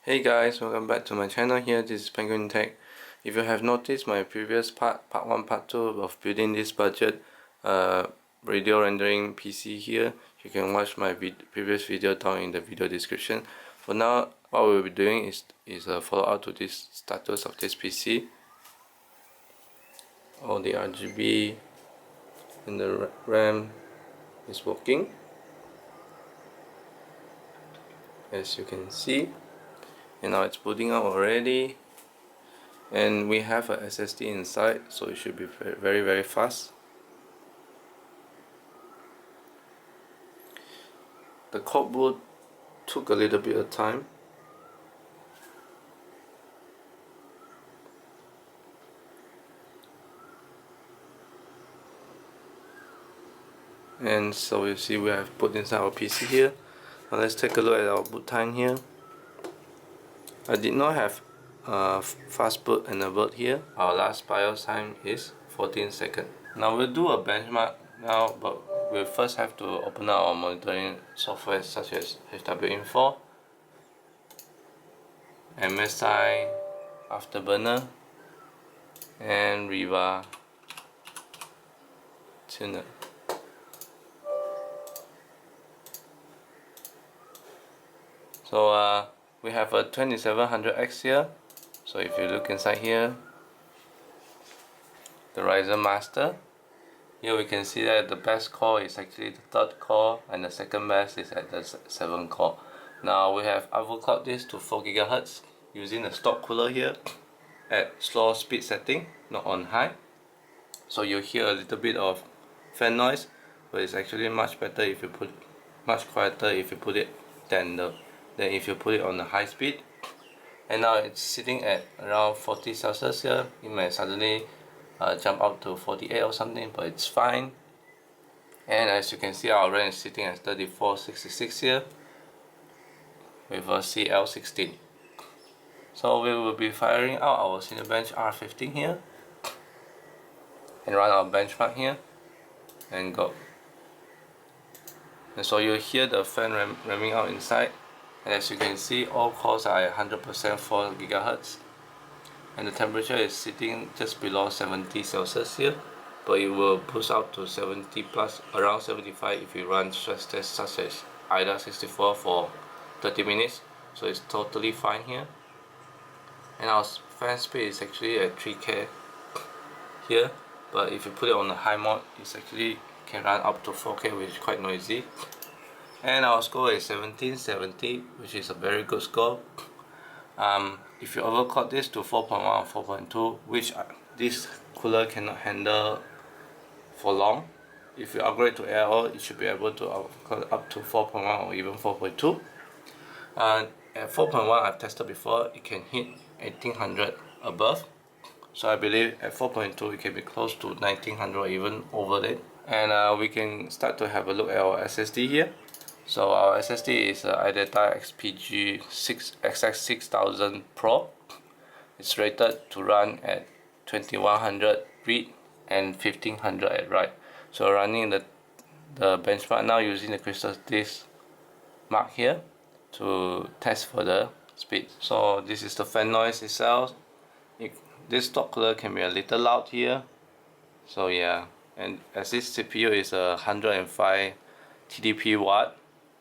Hey guys, welcome back to my channel here. This is Penguin Tech. If you have noticed my previous part 1, part 2 of building this budget radio rendering PC here, you can watch my previous video down in the video description. For now, what we'll be doing is a follow up to this status of this PC. All the RGB and the RAM is working, as you can see. And now it's booting up already, and we have a SSD inside, so it should be very fast. The cold boot took a little bit of time, and so you see we have put inside our PC here. Now let's take a look at our boot time here. I did not have fast boot enabled here. Our last BIOS time is 14 seconds. Now we'll do a benchmark now, but we'll first have to open up our monitoring software such as HWinfo, MSI, Afterburner, and Riva Tuner. So we have a 2700X here. So if you look inside here, the Ryzen master, here we can see that the best core is actually the 3rd core, and the second best is at the 7th core. Now we have overclocked this to 4 GHz using the stock cooler here at slow speed setting, not on high. So you hear a little bit of fan noise, but it's actually much better if you put much quieter if you put it Tenda than if you put it on the high speed. And now it's sitting at around 40 Celsius here. It may suddenly jump up to 48 or something, but it's fine. And as you can see, our RAM is sitting at 3466 here with a CL16. So we will be firing out our Cinebench R15 here and run our benchmark here and go. And so you hear the fan ramming out inside. And as you can see, all cores are at 100% 4 GHz, and the temperature is sitting just below 70 Celsius here, but it will push up to 70 plus, around 75 if you run stress tests such as Adata 64 for 30 minutes. So it's totally fine here. And our fan speed is actually at 3K here, but if you put it on the high mode, it's actually can run up to 4K, which is quite noisy. And our score is 1770, which is a very good score. If you overclock this to 4.1 or 4.2, which this cooler cannot handle for long, if you upgrade to AIO, it should be able to overclock up to 4.1 or even 4.2. At 4.1, I've tested before, it can hit 1800 above. So I believe at 4.2 it can be close to 1900 or even over that. And we can start to have a look at our SSD here. So our SSD is Adata XPG SX6000 Pro. It's rated to run at 2100 read and 1500 at write. So running the benchmark now using the crystal disk mark here to test for the speed. So this is the fan noise itself. This stock cooler can be a little loud here. So yeah, and as this CPU is a 105 TDP watt,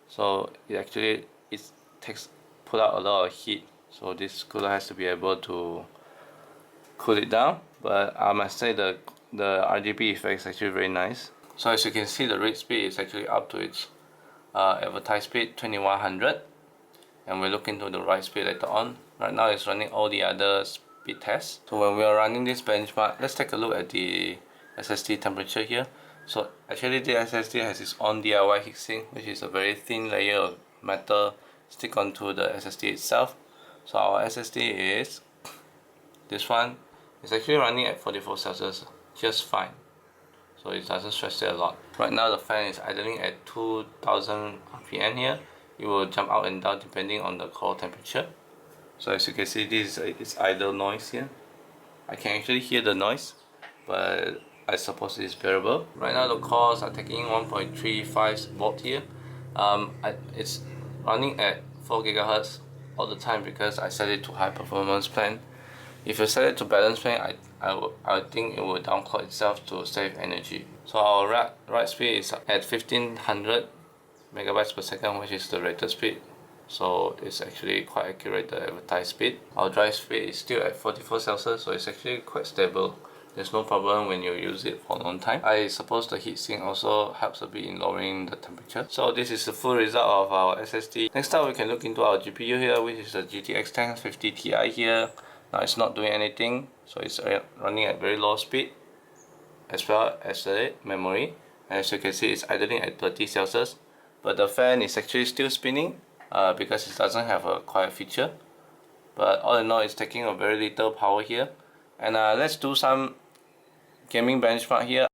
so it put out a lot of heat. So this cooler has to be able to cool it down. But I must say the RGB effect is actually very nice. So as you can see, the read speed is actually up to its advertised speed 2100, and we'll look into the write speed later on. Right now it's running all the other speed tests. So when we are running this benchmark, let's take a look at the SSD temperature here. So actually the SSD has its own DIY heatsink, which is a very thin layer of metal stick onto the SSD itself. So our SSD is this one. It's actually running at 44 Celsius just fine, so it doesn't stress it a lot. Right now the fan is idling at 2000 RPM here. It will jump up and down depending on the core temperature. So as you can see, this is its idle noise here. I can actually hear the noise, but I suppose it is bearable. Right now the cores are taking 1.35 volt here. It's running at 4 GHz all the time because I set it to high performance plan. If you set it to balance plan, I think it will downclock itself to save energy. So our write speed is at 1500 megabytes per second, which is the rated speed. So it's actually quite accurate, the advertised speed. Our drive speed is still at 44 Celsius, so it's actually quite stable. There's no problem when you use it for a long time. I suppose the heatsink also helps a bit in lowering the temperature. So this is the full result of our SSD. Next up, we can look into our GPU here, which is the GTX1050Ti here. Now it's not doing anything, so it's running at very low speed, as well as the memory. As you can see, it's idling at 30 Celsius, but the fan is actually still spinning because it doesn't have a quiet feature. But all in all, it's taking a very little power here. And let's do some gaming benchmark here.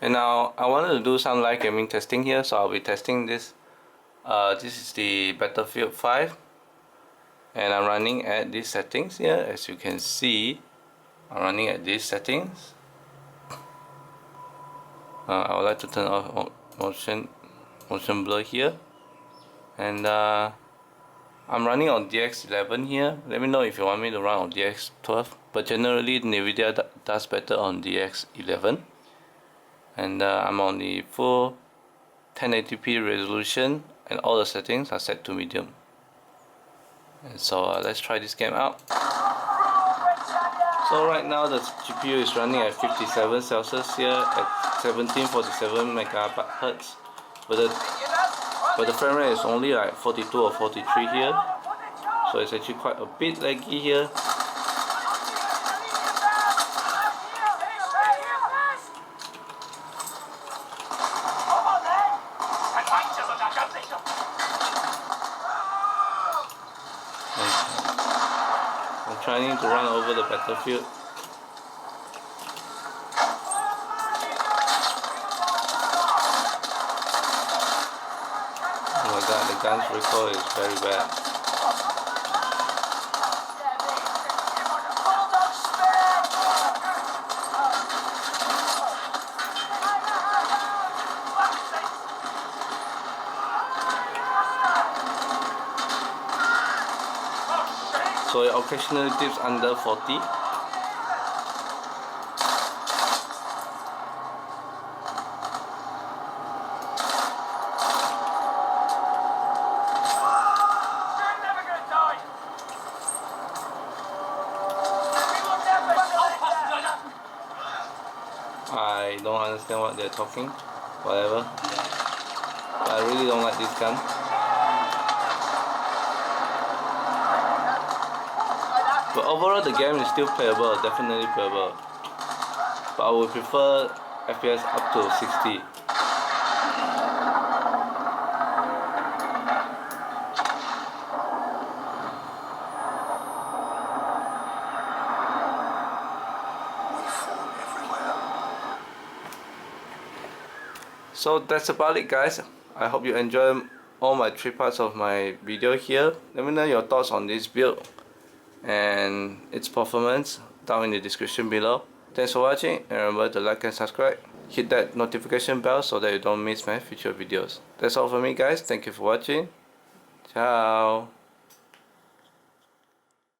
And now I wanted to do some live gaming testing here, so I'll be testing this. This is the Battlefield 5, and I'm running at these settings here. As you can see, I'm running at these settings. I would like to turn off motion blur here, and I'm running on DX11 here. Let me know if you want me to run on DX12, but generally NVIDIA does better on DX11. And I'm on the full 1080p resolution, and all the settings are set to medium. And so let's try this game out. So right now the GPU is running at 57 Celsius here at 1747 megahertz, but the frame rate is only like 42 or 43 here, so it's actually quite a bit laggy here. I'm trying to run over the battlefield. Oh my god, the gun's recoil is very bad. So it occasionally dips under 40. understand what they're talking, whatever. But I really don't like this gun. But overall the game is still playable, definitely playable. But I would prefer FPS up to 60. So that's about it, guys. I hope you enjoy all my 3 parts of my video here. Let me know your thoughts on this build and its performance down in the description below. Thanks for watching, and remember to like and subscribe. Hit that notification bell so that you don't miss my future videos. That's all for me, guys. Thank you for watching. Ciao.